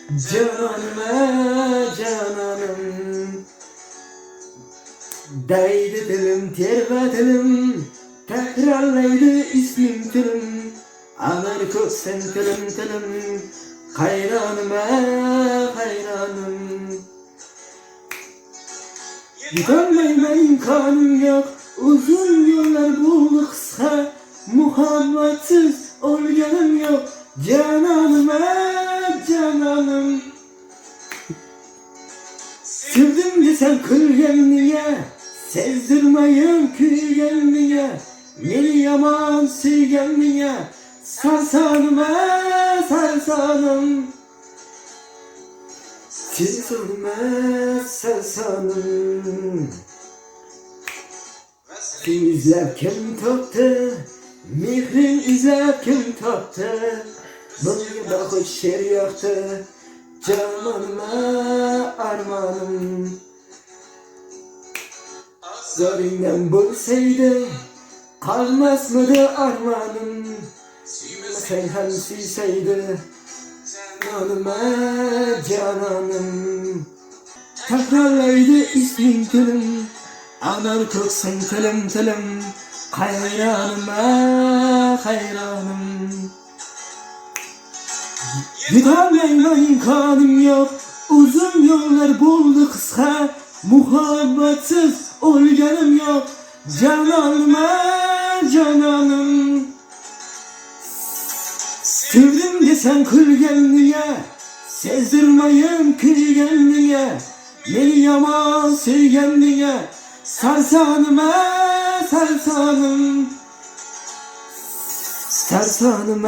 Cananıma cananım, değdi dilim terve dilim, tekrarlaydı ismim tilim, anar kök sen tilim tilim, hayranıma hayranım. Gidemeyme imkanım yok, uzun yollar buldu kısa, muhabbetsiz olganım yok, cananıma cananım. Sevdim desem kırgen niye, sezdirmeyin kıygen niye, beni yaman sevgen niye, sarsanıma sarsanım. Sarsanıma sarsanım. Seni izlep kim toptu, mihrin izlep kim toptu, bana da hoş şer yoktu, cananıma armanım. Zarından bulsaydı, kalmaz mıydı armanım, sen hem silseydi, cananıma cananım. Tekrarlaydı ismin tilim, anar köksen tilim tilim, hayranıma hayranım. Gidemeyme imkanım yok, uzun yollar buldu kısa, muhabbetsiz olganım yok, cananıma cananım. Sevdim desen kırgen niye, sezdirmeyin kırgen niye, beni yaman sevgen niye, sarsanıma sarsanım. Sarsanıma